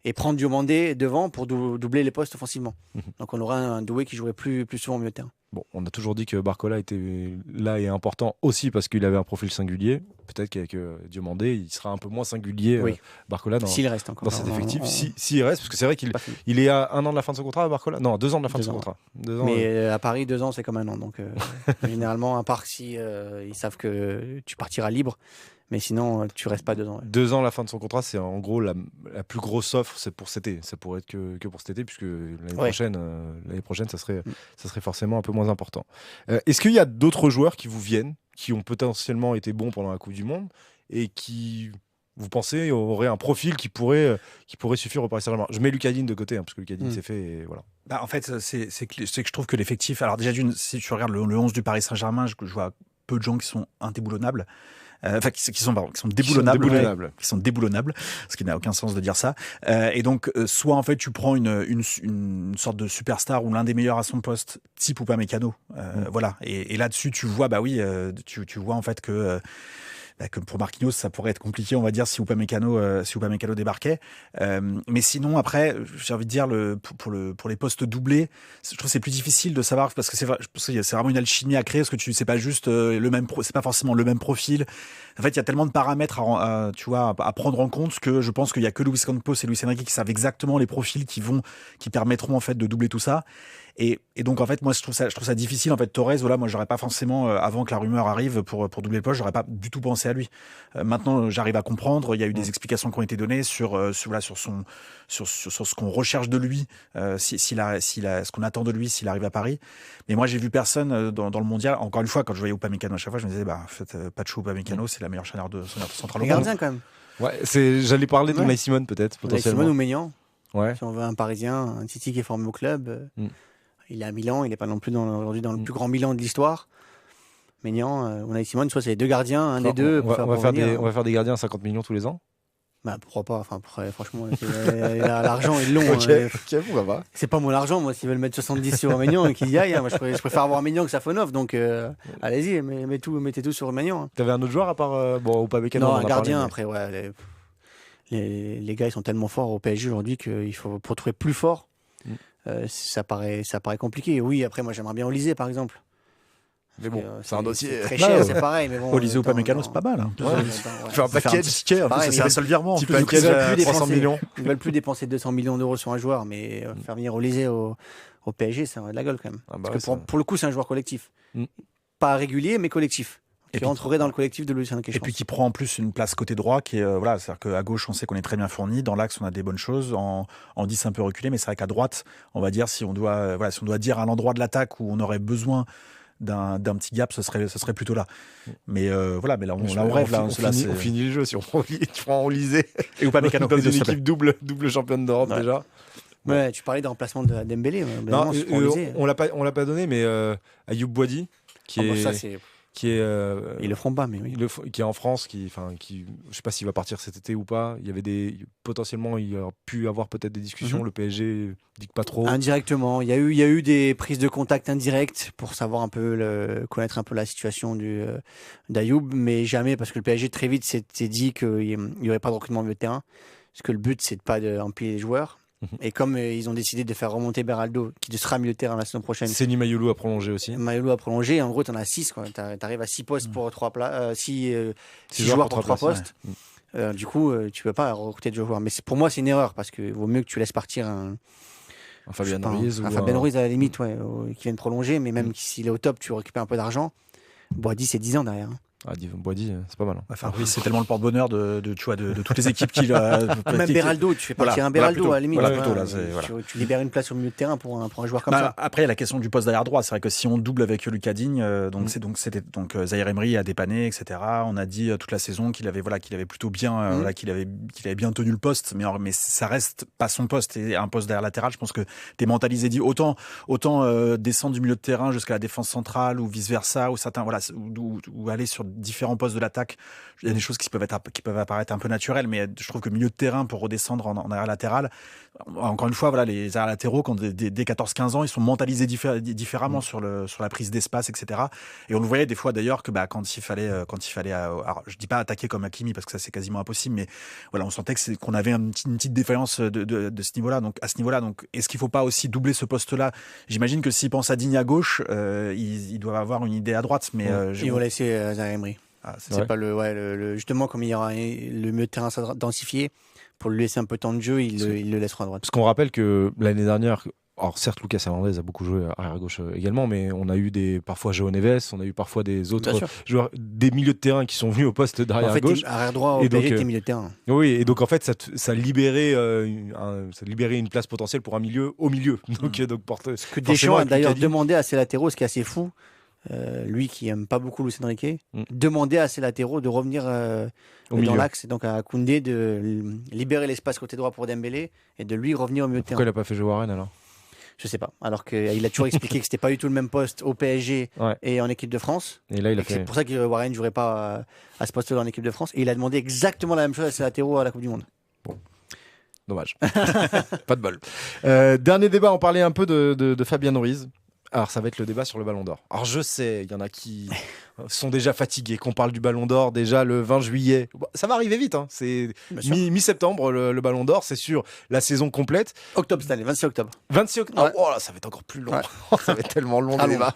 Et prendre Diomandé devant pour doubler les postes offensivement. Donc on aura un Doué qui jouerait plus souvent au milieu de terrain. Bon, on a toujours dit que Barcola était là et important aussi parce qu'il avait un profil singulier. Peut-être qu'avec Diomandé, il sera un peu moins singulier, Barcola, s'il reste encore dans cet effectif. S'il reste, parce que c'est vrai qu'il est à 1 an de la fin de son contrat, Barcola. Non, 2 ans de la fin de son contrat. 2 ans, mais à Paris, 2 ans, c'est comme 1 an. Donc généralement, à part si ils savent que tu partiras libre. Mais sinon, tu restes pas 2 ans. 2 ans, la fin de son contrat, c'est en gros la plus grosse offre, c'est pour cet été. Ça pourrait être que pour cet été, puisque l'année prochaine, ça serait forcément un peu moins important. Est-ce qu'il y a d'autres joueurs qui vous viennent, qui ont potentiellement été bons pendant la Coupe du Monde et qui, vous pensez, auraient un profil qui pourrait suffire au Paris Saint-Germain? Je mets Lucas Digne de côté, parce que Lucas Digne c'est fait, et voilà. En fait, c'est que je trouve que l'effectif. Alors déjà, si tu regardes le 11 du Paris Saint-Germain, je vois peu de gens qui sont indéboulonnables. Enfin, qui sont déboulonnables, ce qui n'a aucun sens de dire ça. Et donc, soit en fait, tu prends une sorte de superstar ou l'un des meilleurs à son poste, type Upamecano, voilà. Et là-dessus, tu vois, tu vois en fait que pour Marquinhos, ça pourrait être compliqué, on va dire, si Upamecano débarquait. Mais sinon, après, j'ai envie de dire, pour les postes doublés, je trouve que c'est plus difficile de savoir, parce que c'est vraiment une alchimie à créer, parce que c'est pas juste c'est pas forcément le même profil. En fait, il y a tellement de paramètres à prendre en compte que je pense qu'il y a que Luis Campos et Luis Enrique qui savent exactement les profils qui permettront en fait de doubler tout ça. Et donc en fait moi je trouve ça difficile en fait. Torres, voilà, moi j'aurais pas forcément avant que la rumeur arrive pour doubler le poste, j'aurais pas du tout pensé à lui. Maintenant j'arrive à comprendre, il y a eu des explications qui ont été données sur ce qu'on recherche de lui, ce qu'on attend de lui s'il arrive à Paris. Mais moi j'ai vu personne dans le mondial, encore une fois quand je voyais Upamecano à chaque fois, je me disais en fait Pacho Upamecano c'est la meilleure charnière centrale au Les monde. gardiens, quand même. Ouais, j'allais parler de Unai Simon peut-être, potentiellement. Simon ou Maignan. Ouais. Si on veut un Parisien, un Titi qui est formé au club, il est à Milan, il n'est pas non plus aujourd'hui dans le plus grand Milan de l'histoire. Maignan, Unai Simon, soit c'est les deux gardiens, un des deux. On va faire des gardiens à 50 millions tous les ans. Bah pourquoi pas, enfin après, franchement, l'argent ils l'ont. Ok, pourquoi pas. C'est pas mon argent, moi, s'ils veulent mettre 70 sur Maignan et qu'ils y aillent, moi, je préfère avoir Maignan que Safonov, donc allez-y, mettez tout sur Maignan. T'avais un autre joueur à part Upamecano? Non, un gardien, après, ouais. Les gars, ils sont tellement forts au PSG aujourd'hui qu'il faut pour trouver plus fort. Ça paraît compliqué. Oui, après, moi, j'aimerais bien Olysée, par exemple. Mais bon, c'est un dossier très cher, c'est pareil. Mais bon, Olysée ou Upamecano, c'est pas mal. Faire un package, c'est un seul virement. Petit package à 300 millions. Ils veulent plus dépenser 200 millions d'euros sur un joueur, mais faire venir Olysée au PSG, ça aurait de la gueule quand même. Parce que pour le coup, c'est un joueur collectif. Pas régulier, mais collectif. Qui rentrerait dans le collectif de Luis Enrique. Et puis qui prend en plus une place côté droit qui est c'est-à-dire qu'à gauche on sait qu'on est très bien fourni, dans l'axe on a des bonnes choses, en 10 un peu reculé, mais c'est vrai qu'à droite on va dire si on doit dire à l'endroit de l'attaque où on aurait besoin d'un petit gap, ce serait plutôt là. Mais mais là on rêve, on finit le jeu si on prend Olysée et Upamecano dans une équipe double championne d'Europe déjà. Ouais, tu parlais de remplacement de Dembélé. Non, on l'a pas donné, mais Ayoub Boadi qui est ils le feront pas, mais oui. Qui est en France, je sais pas s'il va partir cet été ou pas. Potentiellement il aurait pu avoir peut-être des discussions. Le PSG dit que pas trop. Indirectement, il y a eu des prises de contact indirectes pour savoir un peu connaître un peu la situation d'Ayoub, mais jamais parce que le PSG très vite s'est dit qu'il y aurait pas de recrutement au milieu de terrain, parce que le but c'est de pas empiler les joueurs. Et comme ils ont décidé de faire remonter Beraldo, qui sera milieu de terrain la saison prochaine. Seny Mayolo a prolongé aussi. Mayolo a prolongé. En gros, tu en as 6. Tu arrives à 6 postes pour 3 6 joueurs pour 3 postes. Ouais. Du coup, tu peux pas recruter de joueurs. Mais pour moi, c'est une erreur parce qu'il vaut mieux que tu laisses partir un Fabien Ruiz. Un Fabien Ruiz à la limite, qui vient de prolonger. Mais même s'il est au top, tu récupères un peu d'argent. Boadi, c'est 10 ans derrière. Boadi, c'est pas mal. Enfin, oui, c'est tellement le porte-bonheur de toutes les équipes qui. Même Beraldo, tu fais partir un Beraldo à la limite. Tu libères une place au milieu de terrain pour un joueur comme ça. Après, il y a la question du poste derrière droit. C'est vrai que si on double avec Lucas Digne, c'était Zahir Emery a dépanné, etc. On a dit toute la saison qu'il avait plutôt bien, qu'il avait bien tenu le poste, mais ça reste pas son poste. Et un poste derrière latéral, je pense que t'es mentalisé. Autant descendre du milieu de terrain jusqu'à la défense centrale ou vice versa, ou aller sur différents postes de l'attaque. Il y a des choses qui peuvent apparaître un peu naturelles, mais je trouve que milieu de terrain pour redescendre en arrière latéral, encore une fois, les arrière latéraux, quand dès 14-15 ans, ils sont mentalisés différemment sur la prise d'espace, etc. Et on le voyait des fois d'ailleurs que quand il fallait, alors, je dis pas attaquer comme Hakimi parce que ça c'est quasiment impossible, mais voilà, on sentait qu'on avait une petite défaillance de ce niveau-là. Donc à ce niveau-là, est-ce qu'il faut pas aussi doubler ce poste-là? J'imagine que s'ils pensent à Digne à gauche, ils doivent avoir une idée à droite, mais ils vont laisser Zahir Emery. C'est pas justement comme il y aura le milieu de terrain densifié, pour lui laisser un peu de temps de jeu, il le laissera à droite. Parce qu'on rappelle que l'année dernière, alors certes Lucas Hernandez a beaucoup joué arrière gauche également, mais on a eu parfois João Neves, on a eu parfois des autres joueurs, des milieux de terrain qui sont venus au poste d'arrière gauche. Arrière droit au PSG, t'es milieu de terrain. Oui, et donc en fait ça libérait une place potentielle pour un milieu au milieu. Donc porte. Ce que Deschamps a d'ailleurs demandé à ses latéraux, ce qui est assez fou. Lui qui aime pas beaucoup Luis Enrique, demander à ses latéraux de revenir dans l'axe, et donc à Koundé de libérer l'espace côté droit pour Dembélé et de lui revenir au milieu de terrain. Pourquoi il n'a pas fait jouer Warren alors? Je sais pas. Alors qu'il a toujours expliqué que c'était pas du tout le même poste au PSG et en équipe de France. Et là, c'est pour ça que Warren ne jouerait pas à ce poste-là en équipe de France. Et il a demandé exactement la même chose à ses latéraux à la Coupe du Monde. Bon. Dommage. Pas de bol. Dernier débat, on parlait un peu de Fabien Ruiz. Alors ça va être le débat sur le Ballon d'Or. Alors je sais, il y en a qui sont déjà fatigués, qu'on parle du Ballon d'Or déjà le 20 juillet. Ça va arriver vite, c'est mi-septembre le Ballon d'Or, c'est sur la saison complète. Octobre cette année, 26 octobre. 26 octobre, ouais. Oh là, ça va être encore plus long. Ouais. Ça va être tellement long le débat.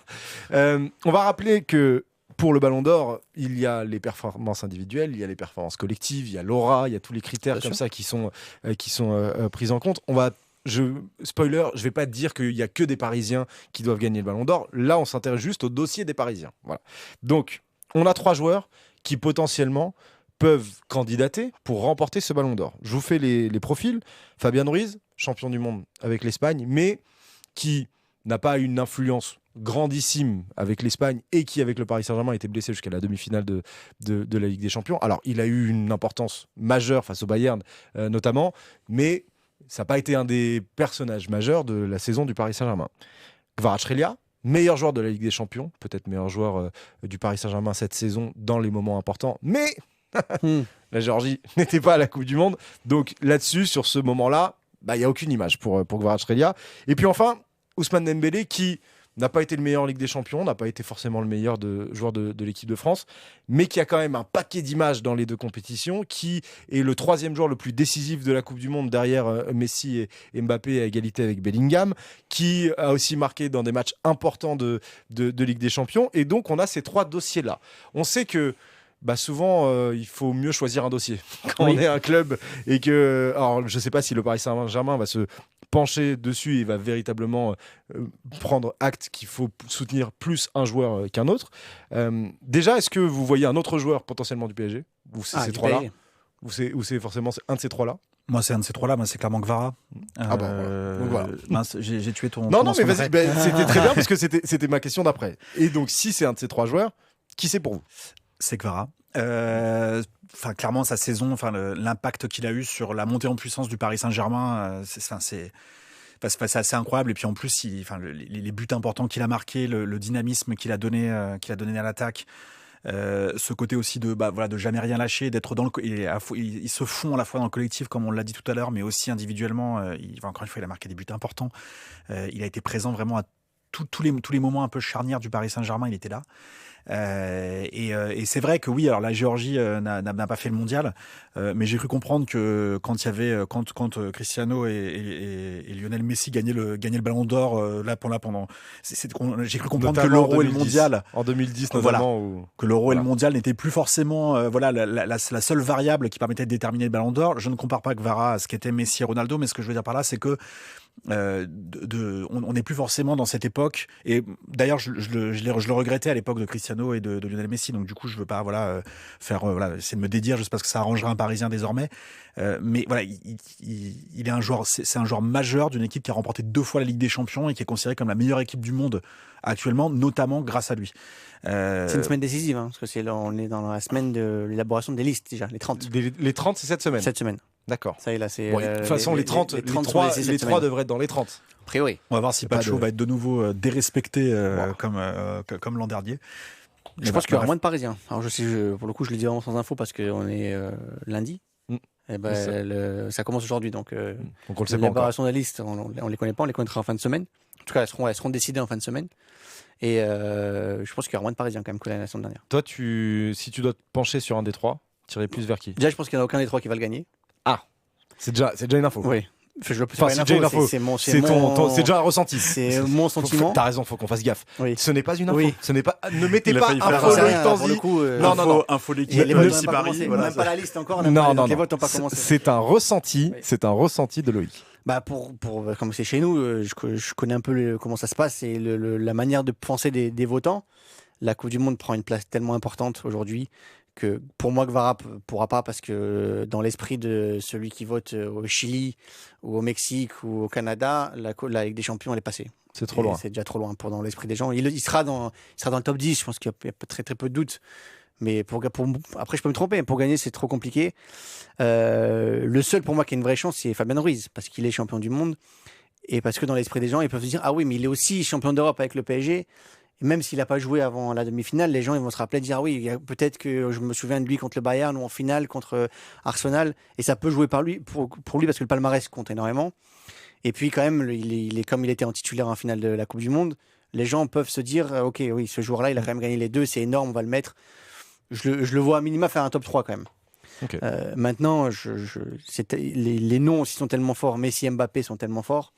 On va rappeler que pour le Ballon d'Or, il y a les performances individuelles, il y a les performances collectives, il y a l'aura, il y a tous les critères ça qui sont pris en compte. On va spoiler, je vais pas te dire qu'il y a que des Parisiens qui doivent gagner le Ballon d'Or. Là, on s'intéresse juste au dossier des Parisiens. Voilà. Donc, on a 3 joueurs qui potentiellement peuvent candidater pour remporter ce Ballon d'Or. Je vous fais les profils. Fabian Ruiz, champion du monde avec l'Espagne, mais qui n'a pas une influence grandissime avec l'Espagne et qui, avec le Paris Saint-Germain, a été blessé jusqu'à la demi-finale de la Ligue des Champions. Alors, il a eu une importance majeure face au Bayern, notamment, mais ça n'a pas été un des personnages majeurs de la saison du Paris Saint-Germain. Kvaratskhelia, meilleur joueur de la Ligue des Champions, peut-être meilleur joueur du Paris Saint-Germain cette saison dans les moments importants, mais la Géorgie n'était pas à la Coupe du Monde. Donc là-dessus, sur ce moment-là, il n'y a aucune image pour Kvaratskhelia. Et puis enfin, Ousmane Dembélé, qui n'a pas été le meilleur en Ligue des Champions, n'a pas été forcément le meilleur joueur de l'équipe de France, mais qui a quand même un paquet d'images dans les 2 compétitions, qui est le 3e joueur le plus décisif de la Coupe du Monde derrière Messi et Mbappé à égalité avec Bellingham, qui a aussi marqué dans des matchs importants de Ligue des Champions. Et donc, on a ces 3 dossiers-là. On sait que souvent, il faut mieux choisir un dossier quand on est un club et que... Alors, je ne sais pas si le Paris Saint-Germain va se pencher dessus et va véritablement prendre acte qu'il faut soutenir plus un joueur qu'un autre. Déjà, est-ce que vous voyez un autre joueur potentiellement du PSG ou c'est ces 3-là ou c'est forcément un de ces 3-là? Moi, c'est un de ces 3-là, c'est clairement Kvara. Donc voilà. Mince, j'ai tué ton... Non, mais vas-y, c'était très bien parce que c'était ma question d'après. Et donc, si c'est un de ces 3 joueurs, qui c'est pour vous? C'est Kvara. Clairement, sa saison, l'impact qu'il a eu sur la montée en puissance du Paris Saint-Germain, c'est assez incroyable. Et puis en plus, les buts importants qu'il a marqués, le dynamisme qu'il a donné à l'attaque, ce côté aussi de jamais rien lâcher, d'être dans il se fond à la fois dans le collectif, comme on l'a dit tout à l'heure, mais aussi individuellement. Encore une fois, il a marqué des buts importants. Il a été présent vraiment à tous les moments un peu charnières du Paris Saint-Germain. Il était là. Et c'est vrai que oui, alors la Géorgie n'a pas fait le mondial, mais j'ai cru comprendre que quand Cristiano et Lionel Messi gagnaient le Ballon d'Or j'ai cru comprendre que l'Euro et le mondial en 2010 notamment, que l'Euro et le mondial n'étaient plus forcément la seule variable qui permettait de déterminer le Ballon d'Or. Je ne compare pas Kvara à ce qu'était Messi et Ronaldo, mais ce que je veux dire par là, c'est que on n'est plus forcément dans cette époque, et d'ailleurs je le regrettais à l'époque de Cristiano et de Lionel Messi, donc du coup je veux pas essayer de me dédire juste parce que ça arrangerait un Parisien désormais, mais voilà, il est un joueur, c'est un joueur majeur d'une équipe qui a remporté 2 fois la Ligue des Champions et qui est considérée comme la meilleure équipe du monde actuellement, notamment grâce à lui. C'est une semaine décisive, parce que on est dans la semaine de l'élaboration des listes déjà, les 30. Les 30, c'est cette semaine. Cette semaine. D'accord. Ça y est, là, c'est. De toute façon, les 3 devraient être dans les 30. A priori. On va voir si Pacho va être de nouveau dérespecté comme l'an dernier. Je pense qu'il y aura moins de Parisiens. Alors pour le coup, je le dis vraiment sans info parce qu'on est lundi. Et ça commence aujourd'hui, donc on le sait pas encore. L'élaboration des listes, on les connaît pas, on les connaîtra en fin de semaine. En tout cas, elles seront décidées en fin de semaine. Et je pense qu'il y aura moins de Parisiens quand même que la semaine dernière. Toi, si tu dois te pencher sur un des 3, tu irais plus vers qui? Déjà, je pense qu'il n'y en a aucun des 3 qui va le gagner. Ah, c'est déjà une info. Oui. C'est déjà une info. C'est déjà un ressenti. C'est mon sentiment. T'as raison, faut qu'on fasse gaffe. Oui. Ce n'est pas une info. Oui. Ne mettez pas info Loïc. Non. Info l'équipe. Les votes n'ont si pas Paris. commencé. On n'a même pas la liste encore. Non. Les votes n'ont pas commencé. C'est un ressenti. Oui. C'est un ressenti de Loïc. Comme c'est chez nous, je connais un peu comment ça se passe et la manière de penser des votants. La Coupe du Monde prend une place tellement importante aujourd'hui que pour moi, Kvara ne pourra pas, parce que dans l'esprit de celui qui vote au Chili ou au Mexique ou au Canada, la Ligue des Champions, elle est passée. C'est trop loin. C'est déjà trop loin dans l'esprit des gens. Il sera dans le top 10, je pense qu'il y a très très peu de doutes. Mais après, je peux me tromper, pour gagner, c'est trop compliqué. Le seul pour moi qui a une vraie chance, c'est Fabian Ruiz, parce qu'il est champion du monde et parce que dans l'esprit des gens, ils peuvent se dire « Ah oui, mais il est aussi champion d'Europe avec le PSG ». Et même s'il n'a pas joué avant la demi-finale, les gens ils vont se rappeler de dire « Ah oui, peut-être que je me souviens de lui contre le Bayern ou en finale contre Arsenal ». Et ça peut jouer pour lui parce que le palmarès compte énormément. Et puis quand même, comme il était en titulaire en finale de la Coupe du Monde, les gens peuvent se dire « Ok, oui, ce joueur-là, il a quand même gagné les 2, c'est énorme, on va le mettre ». Je le vois à minima faire un top 3 quand même. Okay. Maintenant, les noms aussi sont tellement forts. Messi et Mbappé sont tellement forts.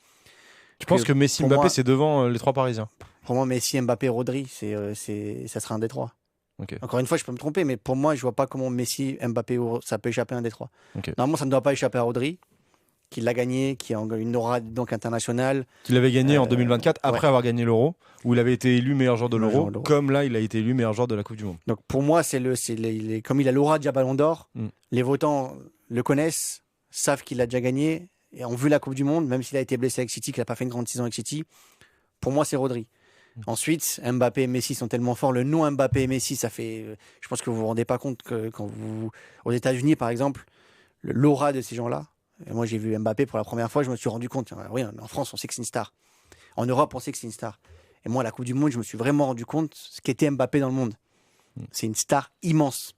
Tu penses que Messi et Mbappé, c'est devant les 3 Parisiens? Pour moi, Messi, Mbappé, Rodri, ça sera un des 3. Okay. Encore une fois, je peux me tromper, mais pour moi, je vois pas comment Messi, Mbappé, ça peut échapper à un des 3. Okay. Normalement, ça ne doit pas échapper à Rodri. qui l'a gagné, qui a une aura donc internationale. Qu'il avait gagné en 2024 après avoir gagné l'Euro, où il avait été élu meilleur joueur de l'Euro, comme là il a été élu meilleur joueur de la Coupe du Monde. Donc pour moi, comme il a l'aura déjà Ballon d'Or, les votants le connaissent, savent qu'il a déjà gagné et ont vu la Coupe du Monde, même s'il a été blessé avec City, qu'il n'a pas fait une grande saison avec City. Pour moi, c'est Rodri. Ensuite, Mbappé et Messi sont tellement forts. Le nom Mbappé et Messi, ça fait. Je pense que vous vous rendez pas compte que quand vous. Aux États-Unis, par exemple, l'aura de ces gens-là. Et moi, j'ai vu Mbappé pour la première fois, je me suis rendu compte. Oui, en France, on sait que c'est une star. En Europe, on sait que c'est une star. Et moi, à la Coupe du Monde, je me suis vraiment rendu compte ce qu'était Mbappé dans le monde. C'est une star immense.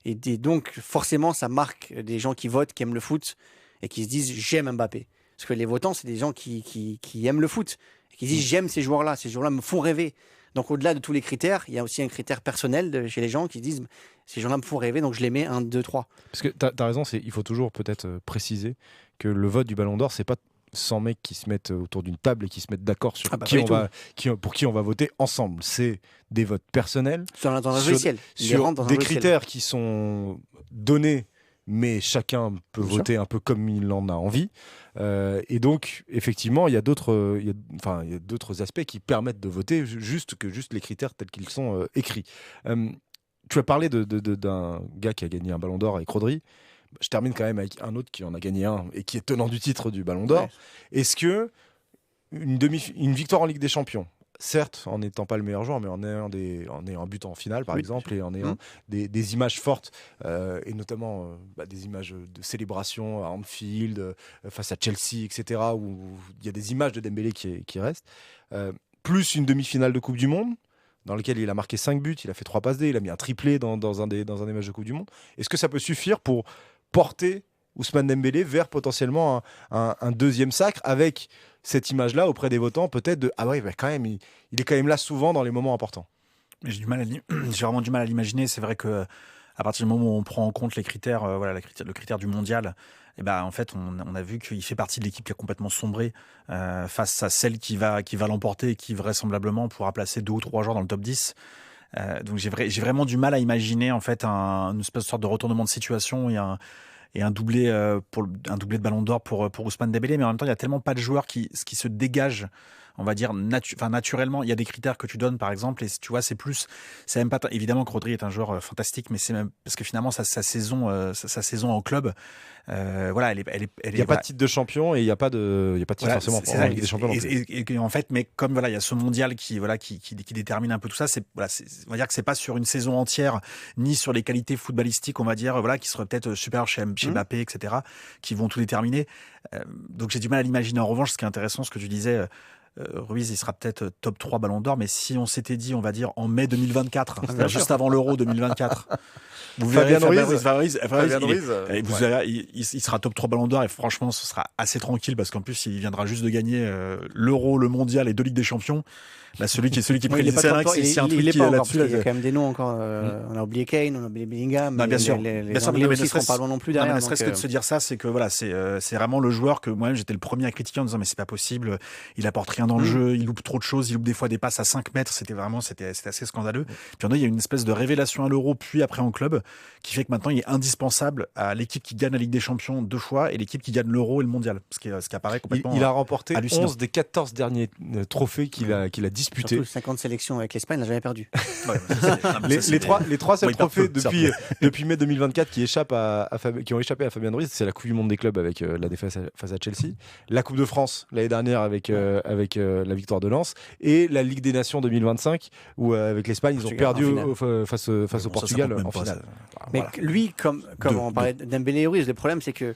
Et donc, forcément, ça marque des gens qui votent, qui aiment le foot et qui se disent j'aime Mbappé. Parce que les votants, c'est des gens qui aiment le foot. Qui disent j'aime ces joueurs-là me font rêver. Donc au-delà de tous les critères, il y a aussi un critère personnel chez les gens qui disent ces gens-là me font rêver, donc je les mets 1, 2, 3. Parce que tu as raison, il faut toujours peut-être préciser que le vote du Ballon d'Or, c'est pas 100 mecs qui se mettent autour d'une table et qui se mettent d'accord sur pour qui on va voter ensemble. C'est des votes personnels dans un logiciel. Sur des critères qui sont donnés, mais chacun peut voter un peu comme il en a envie. Et donc, effectivement, il y a d'autres aspects qui permettent de voter juste les critères tels qu'ils sont écrits. Tu as parlé d'un gars qui a gagné un Ballon d'Or avec Rodri. Je termine quand même avec un autre qui en a gagné un et qui est tenant du titre du Ballon d'Or. Ouais. Est-ce que une victoire en Ligue des Champions, certes, en n'étant pas le meilleur joueur, mais en ayant un but en finale, par exemple, et en ayant des images fortes, et notamment des images de célébration à Anfield, face à Chelsea, etc., où il y a des images de Dembélé qui restent, plus une demi-finale de Coupe du Monde, dans lequel il a marqué 5 buts, il a fait 3 passes D, il a mis un triplé dans un des matchs de Coupe du Monde. Est-ce que ça peut suffire pour porter Ousmane Dembélé vers potentiellement un deuxième sacre avec cette image-là auprès des votants, peut-être de ah ouais, quand même, il est quand même là souvent dans les moments importants. Mais j'ai vraiment du mal à l'imaginer. C'est vrai que à partir du moment où on prend en compte les critères, le critère du mondial, et en fait, on a vu qu'il fait partie de l'équipe qui a complètement sombré face à celle qui va l'emporter et qui vraisemblablement pourra placer 2 ou 3 joueurs dans le top 10. Donc j'ai vraiment du mal à imaginer en fait une espèce de sorte de retournement de situation et un doublé de Ballon d'Or pour Ousmane Dembélé, mais en même temps il y a tellement pas de joueurs qui se dégagent, on va dire naturellement. Il y a des critères que tu donnes par exemple, et tu vois c'est même pas évidemment que Rodri est un joueur fantastique, mais c'est même parce que finalement sa saison en club, voilà, il y a pas de titre de champion et il y a pas de titre forcément en Ligue des Champions. Et en fait, mais comme voilà, il y a ce mondial qui détermine un peu tout ça. On va dire que c'est pas sur une saison entière ni sur les qualités footballistiques, on va dire qui seraient peut-être supérieures chez Mbappé, etc., qui vont tout déterminer. Donc j'ai du mal à l'imaginer. En revanche, ce qui est intéressant, ce que tu disais. Ruiz, il sera peut-être top 3 Ballon d'Or, mais si on s'était dit, on va dire, en mai 2024, juste avant l'Euro 2024, vous verrez Fabien Ruiz, il sera top 3 Ballon d'Or et franchement, ce sera assez tranquille parce qu'en plus, il viendra juste de gagner l'Euro, le Mondial et 2 Ligues des Champions. Là, celui qui préside Cenac, c'est un truc qui est là-dessus. Il y a quand même des noms encore. On a oublié Kane, on a oublié Bellingham. Bien sûr. Les Anglais aussi seront pas loin non plus derrière. Ne serait-ce que de se dire ça, c'est que voilà, c'est vraiment le joueur que moi-même j'étais le premier à critiquer en disant mais c'est pas possible, il apporte rien dans le jeu, il loupe trop de choses, il loupe des fois des passes à 5 mètres, c'était assez scandaleux. Puis il y a une espèce de révélation à l'Euro puis après en club qui fait que maintenant il est indispensable à l'équipe qui gagne la Ligue des Champions 2 fois et l'équipe qui gagne l'Euro et le Mondial, ce qui apparaît complètement il a remporté hallucinant. 11 des 14 derniers trophées qu'il a disputés. Surtout 50 sélections avec l'Espagne, il n'a jamais perdu. Les trois seuls trophées depuis mai 2024 qui ont échappé à Fabien Ruiz, c'est la Coupe du Monde des clubs avec la défaite face à Chelsea, la Coupe de France l'année dernière avec la victoire de Lens, et la Ligue des Nations 2025 où avec l'Espagne ils ont perdu face au Portugal en finale. Mais lui, comme on parlait de Dembélé et Ruiz, le problème c'est que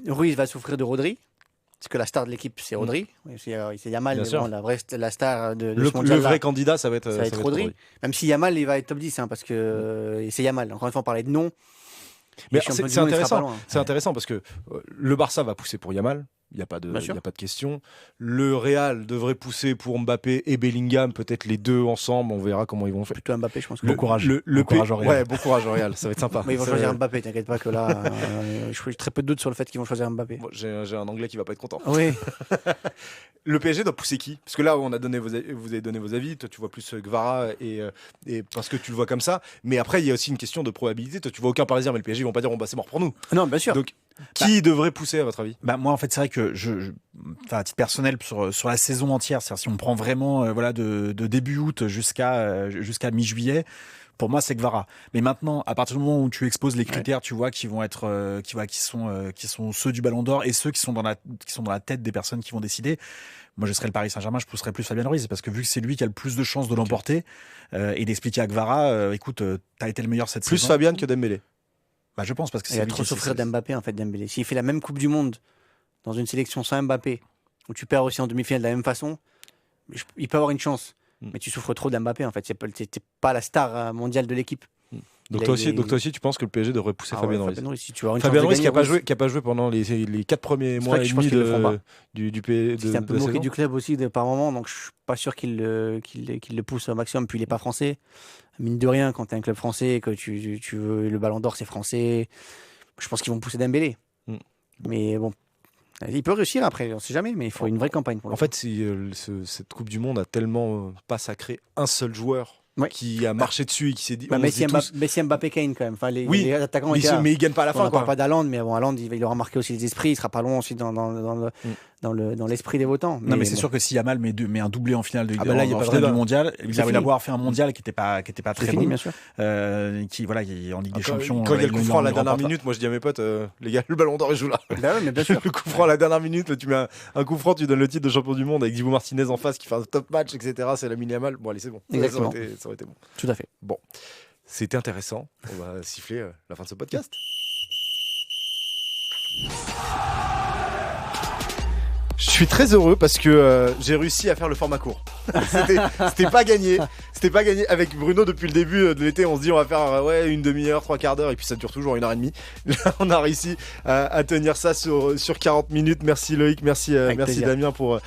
Ruiz va souffrir de Rodri. Parce que la star de l'équipe, c'est Rodri. C'est Yamal, mais bon, la star de ce mondial. Le vrai candidat, ça va être Rodri. Même si Yamal, il va être top 10, parce que c'est Yamal. Encore une fois, on parlait de nom. Mais c'est intéressant. C'est intéressant parce que le Barça va pousser pour Yamal. Il n'y a pas de question. Le Real devrait pousser pour Mbappé et Bellingham, peut-être les deux ensemble. On verra comment ils vont faire. Plutôt Mbappé, je pense. Bon courage au Real. Ouais, bon courage au Real. Ça va être sympa. Mais ils vont choisir Mbappé. T'inquiète pas que là, j'ai très peu de doutes sur le fait qu'ils vont choisir Mbappé. Bon, j'ai un Anglais qui va pas être content. Oui. Le PSG doit pousser qui ? Parce que là, vous avez donné vos avis. Toi, tu vois plus Gvara et parce que tu le vois comme ça. Mais après, il y a aussi une question de probabilité. Toi, tu vois aucun Parisien, mais le PSG, ils vont pas dire bon bah c'est mort pour nous. Non, bien sûr. Donc, Qui devrait pousser à votre avis? Moi en fait c'est vrai que à titre personnel sur la saison entière, c'est-à-dire si on prend vraiment de début août jusqu'à mi-juillet, pour moi c'est Guevara. Mais maintenant, à partir du moment où tu exposes les critères, tu vois, qui vont être qui sont ceux du Ballon d'Or et ceux qui sont dans la tête des personnes qui vont décider, moi je serais le Paris Saint-Germain, je pousserais plus Fabien Ruiz, parce que vu que c'est lui qui a le plus de chances de l'emporter, et d'expliquer à Guevara, écoute, t'as été le meilleur cette saison. Plus Fabien que Dembélé. Je pense, parce que il va trop souffrir d'Mbappé en fait, Dembélé. S'il fait la même Coupe du Monde dans une sélection sans Mbappé, où tu perds aussi en demi-finale de la même façon, il peut avoir une chance. Mais tu souffres trop d'Mbappé en fait. C'est pas la star mondiale de l'équipe. Donc toi aussi, tu penses que le PSG devrait pousser Fabien Ruiz? Si tu veux avoir une Fabien chance Ruiz de qui a pas joué pendant les 4 premiers mois et demi du PSG. C'est un peu moqué du club aussi par moment, donc je suis pas sûr qu'il le pousse au maximum. Puis il est pas français. Mine de rien, quand tu es un club français et que tu veux le Ballon d'Or, c'est français. Je pense qu'ils vont pousser Dembélé. Mais bon, il peut réussir après, on sait jamais, mais il faut une vraie campagne pour lui. En fait, cette Coupe du Monde a tellement pas sacré un seul joueur qui a marché dessus et qui s'est dit. Messi, Mbappé, Kane quand même. Enfin, les attaquants. Mais ils gagnent pas à la fin. On parle pas d'Haaland, mais bon, Haaland, il aura marqué aussi les esprits. Il sera pas long ensuite dans l'esprit des votants. Mais c'est sûr que si Yamal met un doublé en finale du mondial, il va avoir fait un mondial qui était pas très bon. Bien sûr. Qui en Ligue des Champions. Quand il y a le coup franc à la dernière minute, moi je dis à mes potes, les gars, le Ballon d'Or il joue là. Mais bien sûr. Le coup franc à la dernière minute, tu mets un coup franc, tu donnes le titre de champion du monde avec Dibu Martinez en face qui fait un top match, etc. C'est Lamine Yamal. Bon allez, c'est bon. Exactement. Ça aurait été bon. Tout à fait. Bon, c'était intéressant. On va siffler la fin de ce podcast. Je suis très heureux parce que j'ai réussi à faire le format court. C'était pas gagné. C'était pas gagné. Avec Bruno, depuis le début de l'été, on se dit on va faire une demi-heure, 3/4 d'heure, et puis ça dure toujours 1h30. Là, on a réussi à tenir ça sur 40 minutes. Merci Loïc, merci Damien pour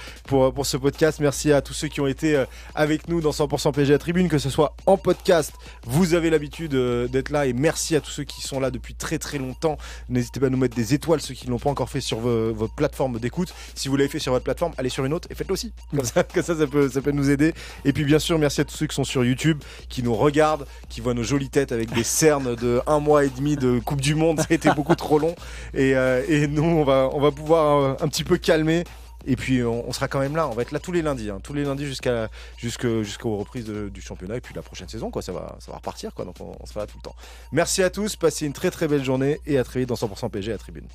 ce podcast. Merci à tous ceux qui ont été avec nous dans 100% PSG à Tribune, que ce soit en podcast. Vous avez l'habitude d'être là, et merci à tous ceux qui sont là depuis très très longtemps. N'hésitez pas à nous mettre des étoiles, ceux qui ne l'ont pas encore fait sur votre plateforme d'écoute. Si vous l'avez fait sur votre plateforme, allez sur une autre et faites-le aussi. Comme ça peut nous aider. Et puis bien sûr, merci à tous ceux qui sont sur YouTube, qui nous regardent, qui voient nos jolies têtes avec des cernes de 1 mois et demi de Coupe du Monde. Ça a été beaucoup trop long. Et nous, on va pouvoir un petit peu calmer. Et puis on sera quand même là, on va être là tous les lundis jusqu'aux reprises du championnat, et puis la prochaine saison ça va repartir donc on sera là tout le temps. Merci à tous, passez une très très belle journée et à très vite dans 100% PSG à Tribune.